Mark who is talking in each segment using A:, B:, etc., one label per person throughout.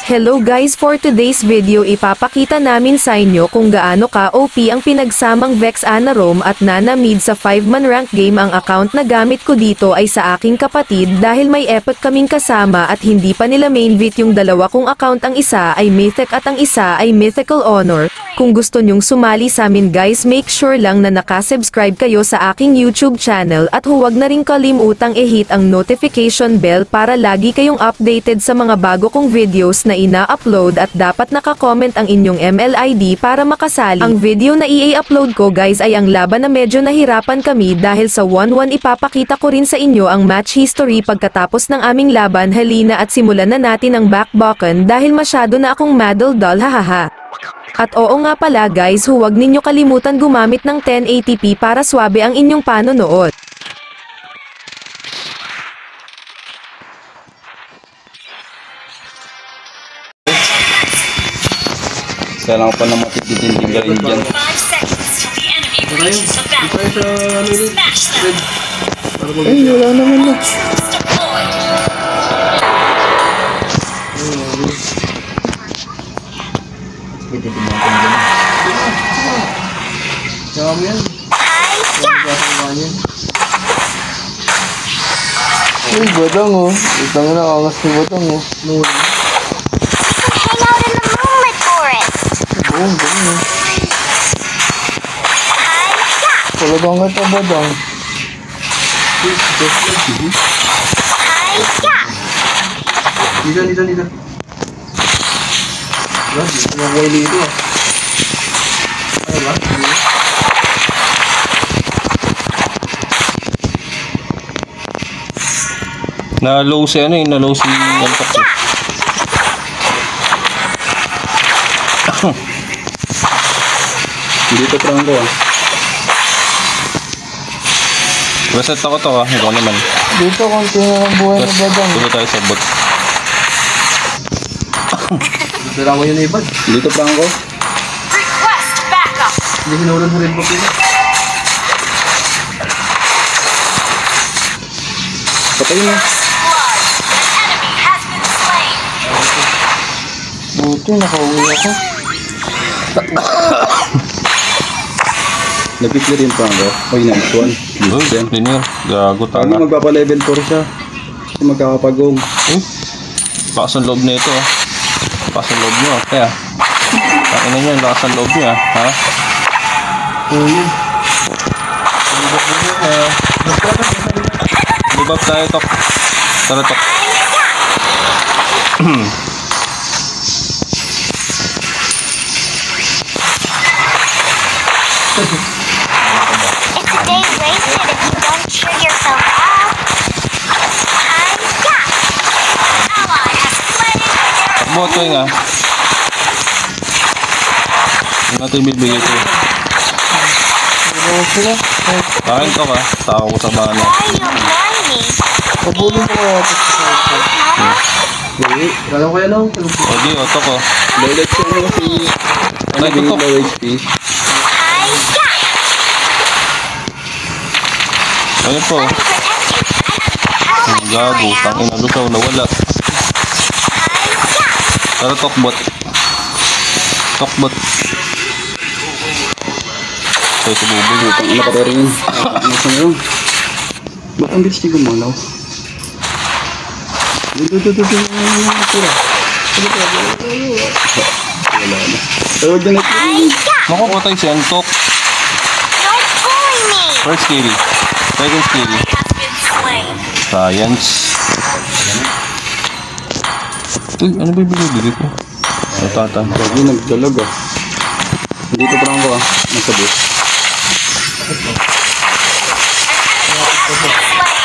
A: Hello guys, for today's video ipapakita namin sa inyo kung gaano ka OP ang pinagsamang Vex Ana Rome at Nana Mid sa 5-man rank game. Ang account na gamit ko dito ay sa aking kapatid dahil may epic kaming kasama at hindi pa nila main vet yung dalawa kong account. Ang isa ay Mythic at ang isa ay Mythical Honor. Kung gusto nyong sumali sa amin guys, make sure lang na nakasubscribe kayo sa aking YouTube channel at huwag na rin kalimutang i-hit ang notification bell para lagi kayong updated sa mga bago kong videos na ina-upload at dapat naka-comment ang inyong MLID para makasali. Ang video na i-upload ko guys ay ang laban na medyo nahirapan kami dahil sa 1-1. Ipapakita ko rin sa inyo ang match history pagkatapos ng aming laban. Halina at simulan na natin ang backbucken dahil masyado na akong Madel doll, hahaha. At oo nga pala guys, huwag ninyo kalimutan gumamit ng 1080p para swabe ang inyong panonood.
B: Kailangan pa na matitinding galing dyan.
C: Ay, wala naman na. Ay, badang oh. Itang na, angas ni badang oh. Oo, ganun eh. Talagang nga ito, badang. Dito. Wala, dito na buhay dito ah. Ano ba?
B: Na-low si ano eh, na-low si Antok eh. Dito Franco ah. Reset ako to ah, ikaw naman.
C: Dito, konti na lang buhay na badang.
B: Tulo tayo sa bot.
C: Dito lang ko yun ibad.
B: Dito Franco.
C: Hindi hinulad mo rin po pila.
B: Patay na.
C: Buti, nakauwi ako.
B: Nag-clear yung Franco. Oy, nice one.
C: Oh,
B: Linear. Gago
D: Ano
B: tanga.
D: magpapa-level 4 siya. Kasi magkakapagong.
B: Lakas ang loob na ito ah. Lakas ang loob nyo ah. Kaya. Takin na nyo, lakas ang loob nyo ah. Ha? Libab tayo Tok. Tara Tok.
E: It's a day wasted if you don't cheer yourself up. Ally has planted their
B: Takbo ito nga. Hindi natin bibigay ito.
C: Ano sila?
B: Akin to ka. Tako ko sa bana.
E: Why you warn me?
C: Pabulin ko ako sa cellphone.
D: Okay. Kala ko yan ako.
B: O di, oto ko.
D: Dahil siya na kasi
B: Aray ko to.
D: low HP.
B: Ayun po. Ang gago. Tangina lusaw na wala. Tara Tokbot. Tokbot. Ito si Buboy.
D: Ang nakatero yun. Nasa na yun. Ba't ang bilis niya gumalaw? Dito. Tira. Wala na. Tawag na natin.
B: Naku, patay si Antok.
E: You're fooling me.
B: First kill. Second skill. Science. Uy, ano ba yung binibigay ko? Natata.
D: Lagi nagdalag ah. Dito Franco ah. Nasa bus.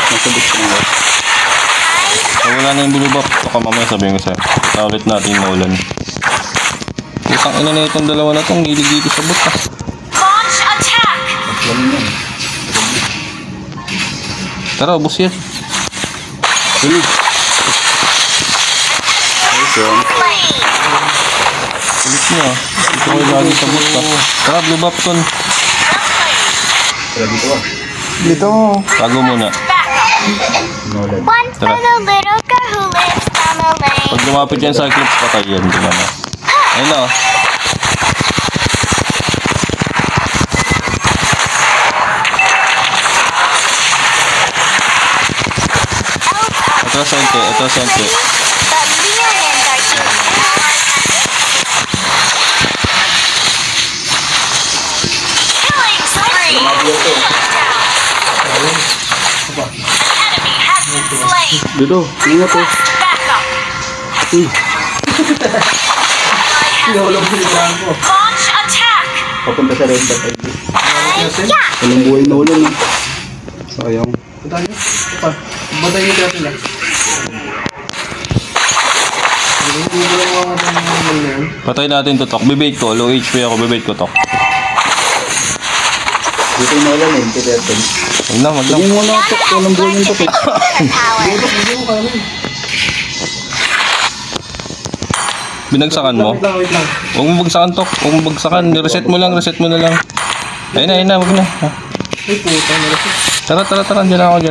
D: Nasa bus Franco.
B: So, wala na yung binibak. Baka mamaya sabihin ko sa'yo. Ulit natin yung naulan. Isang ina na itong dalawa na itong gilig dito sa bot ah.
E: Launch attack.
B: Tara, ubos yan.
D: Nice one.
B: Ulit niya. Ito ko lagi sa bot ah. Tara, blue buff ton.
C: Dito.
B: Tago muna.
E: Once was a little girl who lives on the lane.
B: Pag lumapit yan Cyclops, patay yan. Di ba na? Ayun na oh. Ito sente, ito sente.
E: But millions are killing spree. Enemy has been slain.
D: Dito, ingat po.
E: Backup. Launch attack.
D: Papunta sa red dot.
E: Yeah.
D: Walang buhay na ulan ah. Sayang.
C: Batay niyo kaya sila.
B: Patay natin to, Tok. Bibait ko. Low HP ako. Bibait ko, Tok.
D: Dito na ulan eh. Kita ito.
B: Wag na, wag na.
D: Hindi mo na ito. Walang buhay yung ito.
E: Power.
B: Binagsakan mo.
C: Wait lang.
B: Huwag mo bagsakan, Tok. Huwag mo bagsakan. Reset mo lang, reset mo na lang. Ayun na, wag na. Ha?
C: Ay, puta. Nalasip.
B: Tara. Diyan ako.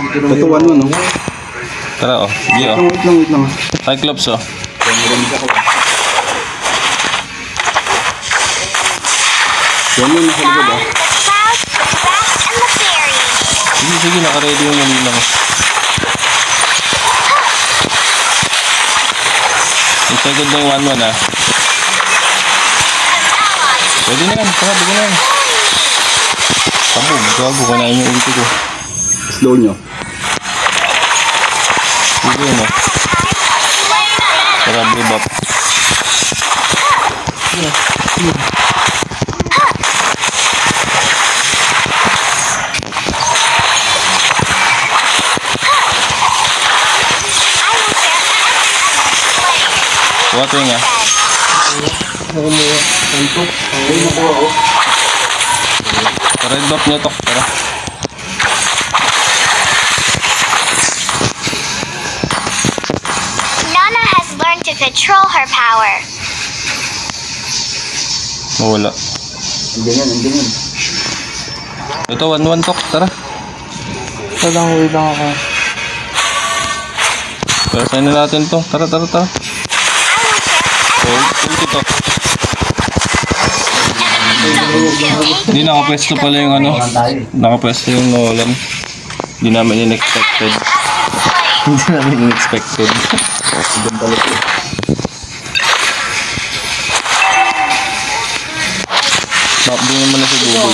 D: Ito 1-1 oh.
B: Tara, oh. Di, oh.
D: Wait lang.
B: Cyclops, oh.
D: Yan yun, nasa likod ah.
E: The clouds, the grass, and the berries.
B: Sige, naka-ready yung yun lang. Yung second na yung 1-1, ah. Pwede na yan. Tara, bigyan na yan. Tabo, gago. Kanain yung ulti ko.
D: Slow nyo.
B: Sige yun, oh. Tara, blue buff. Water nga. Red buff niya, Tok. Tara.
E: Nana has learned to control her power.
B: Mawala.
D: Andiyan yan.
B: Ito, 1-1, Tok. Tara.
C: Wait lang ako.
B: Pero saan na natin to? Tara.
E: I will share
B: Ulti, Tok.
E: double kill.
B: Hindi nakapwesto pala yung ano. Nakapwesto yung Nolan. Hindi namin in-expected. Hindi namin in-expected. Nakabingin mo na si Buboy.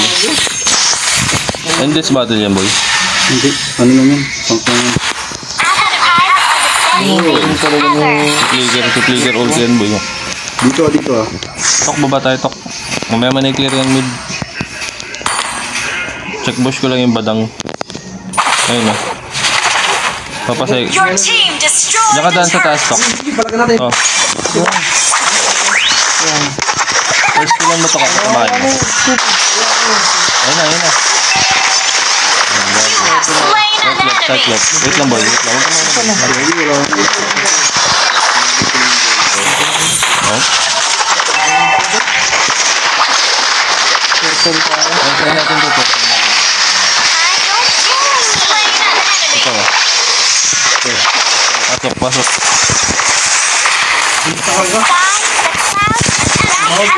B: Endless battle yan, boy.
D: Hindi. Ano lang yan? Pangkang yan.
B: Si Flicker ult yan, boy.
D: Dito ah.
B: Tok, baba tayo, Tok. Mamaya man i-clear yung mid. Check bush ko lang yung badang. Ayun na. Papasay.
E: Your team destroyed
B: Diyan ka daan sa taas, Tok.
C: Balagan natin.
B: Oh. First ko lang mo, Tok. Kapamahan mo. Ayun na.
E: slain an enemy.
B: Cyclops. Wait lang, boy. Wait lang. Oh. Saan natin to, Tok?
E: Slain an enemy.
B: Ito. Pasok.
E: The clouds, the grass, and the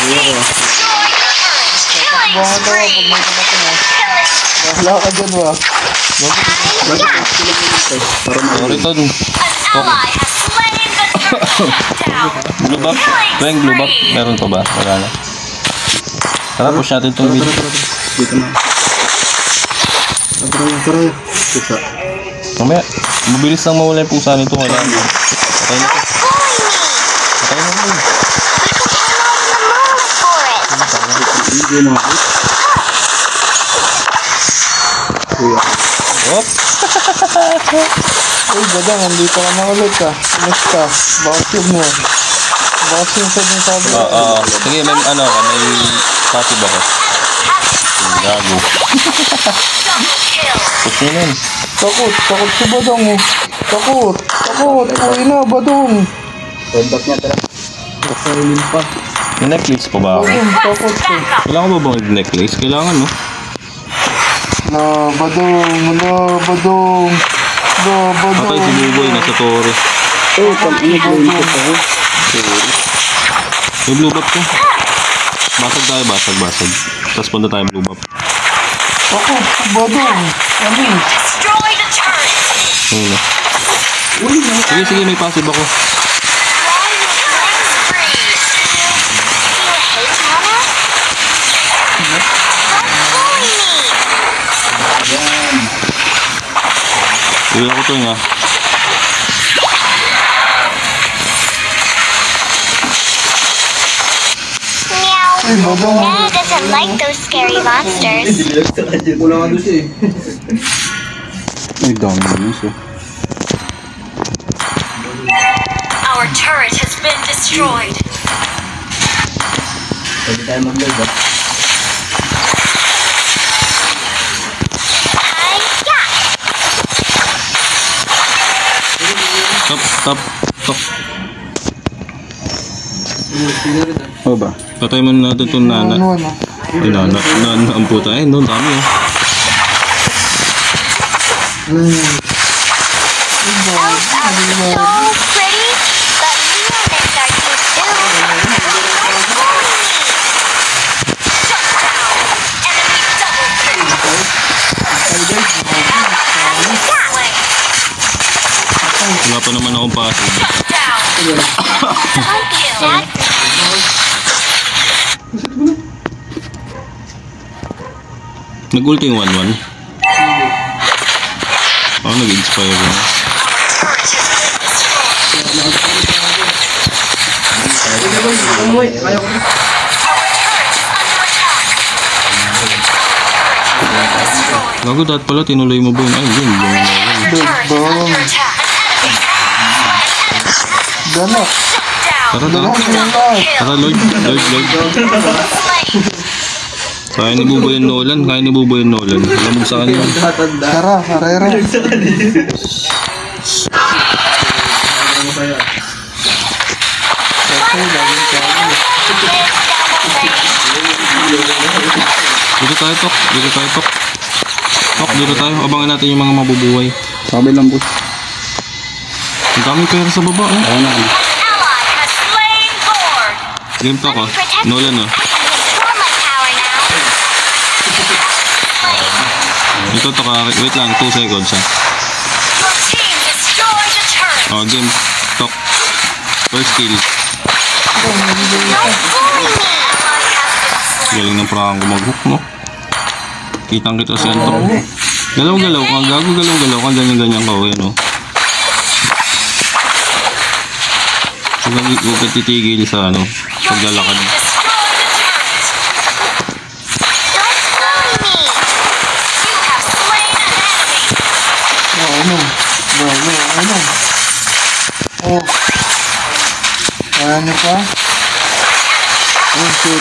E: berries. Killing spree.
C: Wala ka dyan ba?
B: Sorry, Ton.
E: An ally has slain the turtle. Down.
B: Blue buff? Blue buff? Meron pa ba? Wala na. Tara, push natin itong mid.
D: Dito na. Tara. Pusa.
B: Mamaya, mabilis lang mawala yung pusa nito. Wala na. Patay na to. Patay na to.
D: Hindi yung mga hit. Kuya.
B: Hop!
C: Uy, badang, andito ka na ulit ah. Kumusta? Bakit yun mo? Bakit yung sabi?
B: Sige, may ano ka, may passive ako. Gago. Push nyo nun.
C: Takot si badang oh. Takot. Uy na, badong.
D: Red dot niya, tara.
C: Nakailin pa.
B: May necklace pa ba ako?
C: Takot ko.
B: Kailangan ba bang necklace? Kailangan, no?
C: Badong. Bobo
B: Patay
C: daw.
B: si Buboy, nasa Torre.
D: Oh, blame ko ako.
B: May blue buff ko. Basag tayo, basag. Tapos punta tayo blue buff.
C: Ako, bodo. Kami.
E: Destroy the turret.
B: Ayun na. Sige, may passive ako.
E: Do you hate Hana?
B: Iwi ako to nga.
E: Meow.
C: Ay, bodo.
E: Nana doesn't like those scary monsters.
D: Ay, dami naman siya.
E: Our turret has been destroyed. Hi-ya!
B: Top.
D: Oh ba?
B: Patay muna natin itong nana.
C: Ano.
B: Ay, nana ang puta. Ay, no, dami oh.
E: Elves are so pretty, but humans are cute too. Don't bully me! Shut down! Enemy double kill!
B: Wala pa naman akong passive.
E: Down! Double kill!
B: Nag-ulti yung 1-1. Ako nag-inspire yun. Gago, dapat pala tinuloy mo ba yun? Ay, yun.
C: Dala.
B: Tara,
C: Dala ko yung lahat.
B: Tara, Lord. Kaya ni Buboy yung Nolan. Lamog sa kanya.
C: Tara, harera.
B: Dito tayo, Tok. Dito tayo. Abangan natin yung mga mabubuhay.
D: Sabi lang, boss.
B: Ang dami pera sa baba, eh.
D: Ako na.
E: Ally has slain Lord.
B: Game Tok, oh. Nolan, oh.
E: Control my power now.
B: Ito, Tok, wait lang. 2 seconds, ha.
E: Your team destroyed the turret.
B: Oh, game. Tok. First kill.
E: Don't bully me. Ally has been slain.
B: Galing ng Franco mag-hook, no? Kitang-kita si Antok. Galaw-galaw ka. Gago, galaw-galaw ka. Ganyan-ganyan ka, oh. Yan, oh. Huwag ka titigil sa, ano,
E: Your
B: paglalakad.
E: team destroyed the turret. Don't bully me. You have slain an enemy.
C: Ano. Oh. Kaya niyo pa? Oh, shit.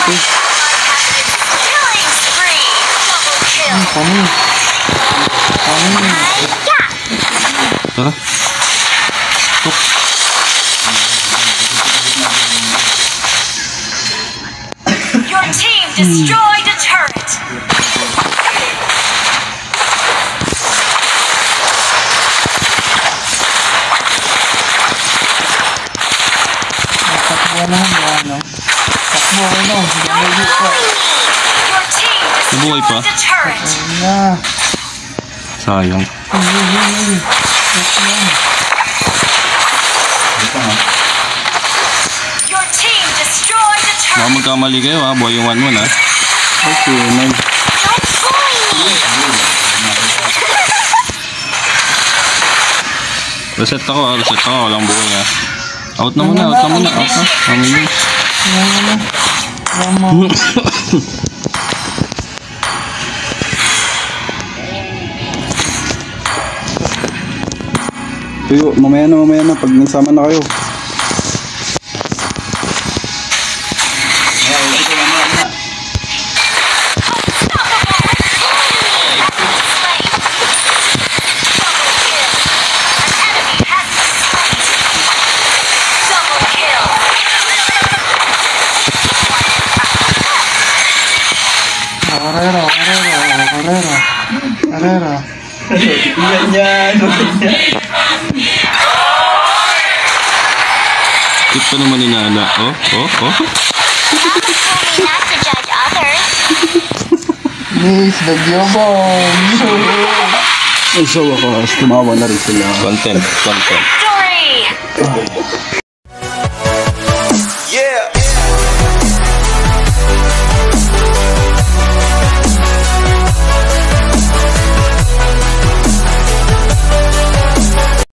E: Killing spree. Double kill.
C: Kami.
E: Hi-ya!
B: Tara. Tok.
E: Your team destroyed a turret.
C: Takbo na. Takbo ko na.
E: Don't
C: Damagit pa.
E: bully me. Your team
B: Nabuhay pa?
E: destroyed the turret.
C: Yeah.
B: Sayang.
E: Your team destroyed the
B: Baka
E: turret.
B: magkamali kayo, ha. Buhay yung 1-1, ha.
D: Okay, man.
E: Don't bully me.
B: Reset ako, ha. Walang buhay, ha. Out na muna. Mamili.
D: Tuyo, mamaya na. Pag nagsama na kayo.
C: Carrera.
D: Yan.
B: Tip pa naman ni Nana. Oh.
E: Mama told me not to judge others.
C: Miss, nagyabang.
D: Ay, so wakas, tumawa na rin sila.
B: Content.
E: Victory!